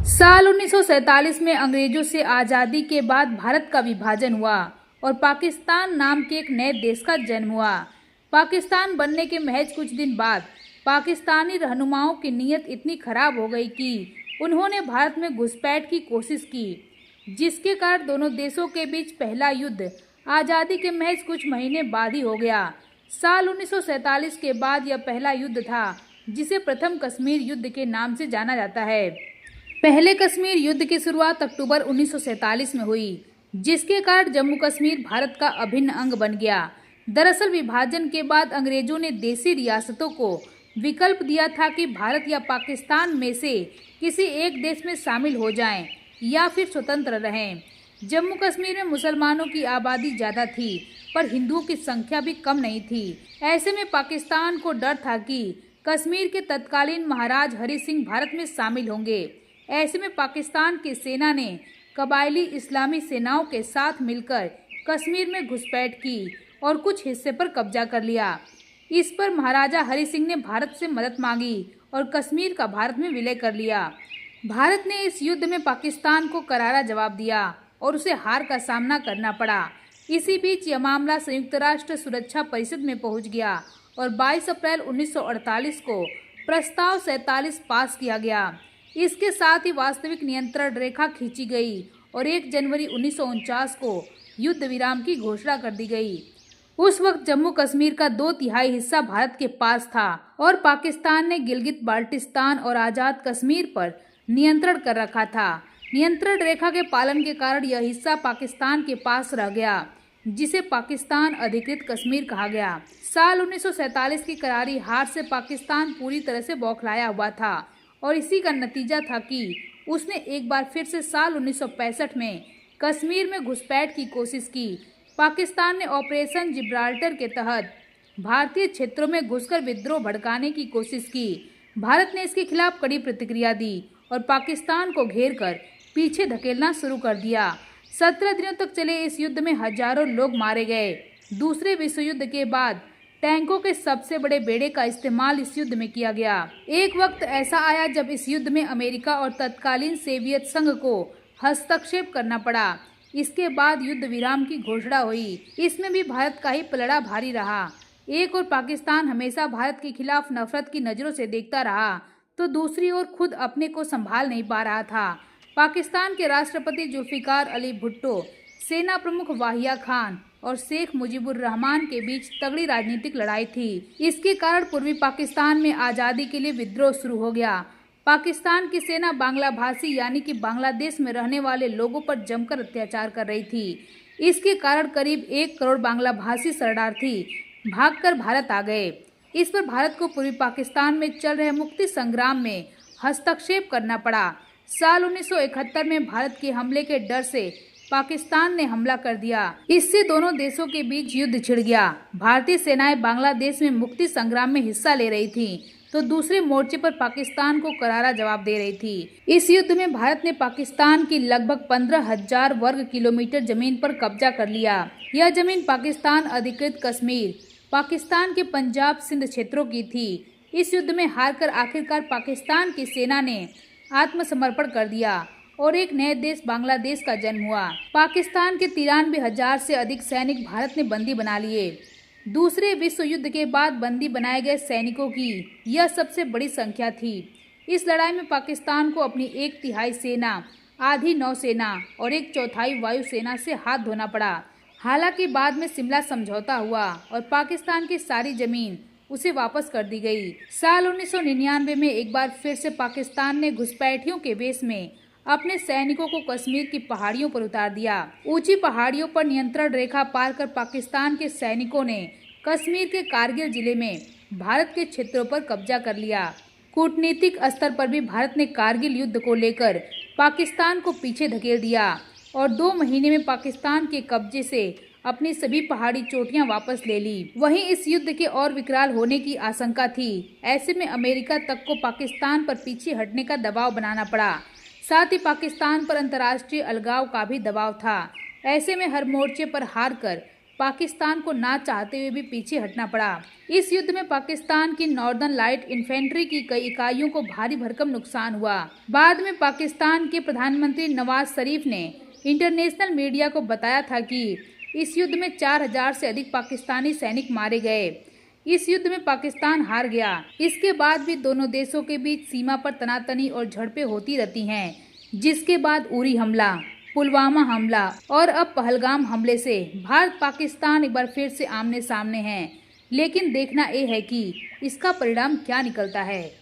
साल 1947 में अंग्रेजों से आज़ादी के बाद भारत का विभाजन हुआ और पाकिस्तान नाम के एक नए देश का जन्म हुआ। पाकिस्तान बनने के महज कुछ दिन बाद पाकिस्तानी रहनुमाओं की नीयत इतनी खराब हो गई कि उन्होंने भारत में घुसपैठ की कोशिश की, जिसके कारण दोनों देशों के बीच पहला युद्ध आज़ादी के महज कुछ महीने बाद ही हो गया। साल 1947 के बाद यह पहला युद्ध था जिसे प्रथम कश्मीर युद्ध के नाम से जाना जाता है। पहले कश्मीर युद्ध की शुरुआत अक्टूबर 1947 में हुई, जिसके कारण जम्मू कश्मीर भारत का अभिन्न अंग बन गया। दरअसल विभाजन के बाद अंग्रेजों ने देशी रियासतों को विकल्प दिया था कि भारत या पाकिस्तान में से किसी एक देश में शामिल हो जाएं या फिर स्वतंत्र रहें। जम्मू कश्मीर में मुसलमानों की आबादी ज़्यादा थी पर हिंदुओं की संख्या भी कम नहीं थी। ऐसे में पाकिस्तान को डर था कि कश्मीर के तत्कालीन महाराज हरि सिंह भारत में शामिल होंगे। ऐसे में पाकिस्तान की सेना ने कबायली इस्लामी सेनाओं के साथ मिलकर कश्मीर में घुसपैठ की और कुछ हिस्से पर कब्जा कर लिया। इस पर महाराजा हरि सिंह ने भारत से मदद मांगी और कश्मीर का भारत में विलय कर लिया। भारत ने इस युद्ध में पाकिस्तान को करारा जवाब दिया और उसे हार का सामना करना पड़ा। इसी बीच यह मामला संयुक्त राष्ट्र सुरक्षा परिषद में पहुंच गया और 22 अप्रैल 1948 को प्रस्ताव 47 पास किया गया। इसके साथ ही वास्तविक नियंत्रण रेखा खींची गई और 1 जनवरी 1949 को युद्ध विराम की घोषणा कर दी गई। उस वक्त जम्मू कश्मीर का 2/3 हिस्सा भारत के पास था और पाकिस्तान ने गिलगित बाल्टिस्तान और आज़ाद कश्मीर पर नियंत्रण कर रखा था। नियंत्रण रेखा के पालन के कारण यह हिस्सा पाकिस्तान के पास रह गया, जिसे पाकिस्तान अधिकृत कश्मीर कहा गया। साल 1947 की करारी हार से पाकिस्तान पूरी तरह से बौखलाया हुआ था और इसी का नतीजा था कि उसने एक बार फिर से साल 1965 में कश्मीर में घुसपैठ की कोशिश की। पाकिस्तान ने ऑपरेशन जिब्राल्टर के तहत भारतीय क्षेत्रों में घुसकर विद्रोह भड़काने की कोशिश की। भारत ने इसके खिलाफ कड़ी प्रतिक्रिया दी और पाकिस्तान को घेरकर पीछे धकेलना शुरू कर दिया। 17 दिनों तक चले इस युद्ध में हजारों लोग मारे गए। दूसरे विश्व युद्ध के बाद टैंकों के सबसे बड़े बेड़े का इस्तेमाल इस युद्ध में किया गया। एक वक्त ऐसा आया जब इस युद्ध में अमेरिका और तत्कालीन सोवियत संघ को हस्तक्षेप करना पड़ा। इसके बाद युद्ध विराम की घोषणा हुई। इसमें भी भारत का ही पलड़ा भारी रहा। एक और पाकिस्तान हमेशा भारत के खिलाफ नफरत की नज़रों से देखता रहा, तो दूसरी ओर खुद अपने को संभाल नहीं पा रहा था। पाकिस्तान के राष्ट्रपति जुल्फिकार अली भुट्टो, सेना प्रमुख वाहिया खान और शेख मुजीबुर रहमान के बीच तगड़ी राजनीतिक लड़ाई थी। इसके कारण पूर्वी पाकिस्तान में आज़ादी के लिए विद्रोह शुरू हो गया। पाकिस्तान की सेना बांग्ला भाषी यानी कि बांग्लादेश में रहने वाले लोगों पर जमकर अत्याचार कर रही थी। इसके कारण करीब 1 करोड़ बांग्ला भाषी शरणार्थी भागकर भारत आ गए। इस पर भारत को पूर्वी पाकिस्तान में चल रहे मुक्ति संग्राम में हस्तक्षेप करना पड़ा। साल 1971 में भारत के हमले के डर से पाकिस्तान ने हमला कर दिया। इससे दोनों देशों के बीच युद्ध छिड़ गया। भारतीय सेनाएं बांग्लादेश में मुक्ति संग्राम में हिस्सा ले रही थीं, तो दूसरे मोर्चे पर पाकिस्तान को करारा जवाब दे रही थी। इस युद्ध में भारत ने पाकिस्तान की लगभग 15,000 वर्ग किलोमीटर जमीन पर कब्जा कर लिया। यह जमीन पाकिस्तान अधिकृत कश्मीर, पाकिस्तान के पंजाब सिंध क्षेत्रों की थी। इस युद्ध में हारकर आखिरकार पाकिस्तान की सेना ने आत्मसमर्पण कर दिया और एक नए देश बांग्लादेश का जन्म हुआ। पाकिस्तान के 93,000 से अधिक सैनिक भारत ने बंदी बना लिए। दूसरे विश्व युद्ध के बाद बंदी बनाए गए सैनिकों की यह सबसे बड़ी संख्या थी। इस लड़ाई में पाकिस्तान को अपनी 1/3 सेना, आधी नौसेना और 1/4 वायुसेना से हाथ धोना पड़ा। हालांकि बाद में शिमला समझौता हुआ और पाकिस्तान की सारी जमीन उसे वापस कर दी गई। साल 1999 में एक बार फिर से पाकिस्तान ने घुसपैठियों के वेश में अपने सैनिकों को कश्मीर की पहाड़ियों पर उतार दिया। ऊंची पहाड़ियों पर नियंत्रण रेखा पार कर पाकिस्तान के सैनिकों ने कश्मीर के कारगिल जिले में भारत के क्षेत्रों पर कब्जा कर लिया। कूटनीतिक स्तर पर भी भारत ने कारगिल युद्ध को लेकर पाकिस्तान को पीछे धकेल दिया और 2 महीने में पाकिस्तान के कब्जे से अपनी सभी पहाड़ी चोटियां वापस ले ली। वहीं इस युद्ध के और विकराल होने की आशंका थी। ऐसे में अमेरिका तक को पाकिस्तान पर पीछे हटने का दबाव बनाना पड़ा। साथ ही पाकिस्तान पर अंतर्राष्ट्रीय अलगाव का भी दबाव था। ऐसे में हर मोर्चे पर हारकर पाकिस्तान को ना चाहते हुए भी पीछे हटना पड़ा। इस युद्ध में पाकिस्तान की नॉर्दर्न लाइट इन्फेंट्री की कई इकाइयों को भारी भरकम नुकसान हुआ। बाद में पाकिस्तान के प्रधानमंत्री नवाज शरीफ ने इंटरनेशनल मीडिया को बताया था कि इस युद्ध में 4000 से अधिक पाकिस्तानी सैनिक मारे गए। इस युद्ध में पाकिस्तान हार गया। इसके बाद भी दोनों देशों के बीच सीमा पर तनातनी और झड़पें होती रहती हैं, जिसके बाद उरी हमला, पुलवामा हमला और अब पहलगाम हमले से भारत पाकिस्तान एक बार फिर से आमने सामने हैं। लेकिन देखना ये है कि इसका परिणाम क्या निकलता है।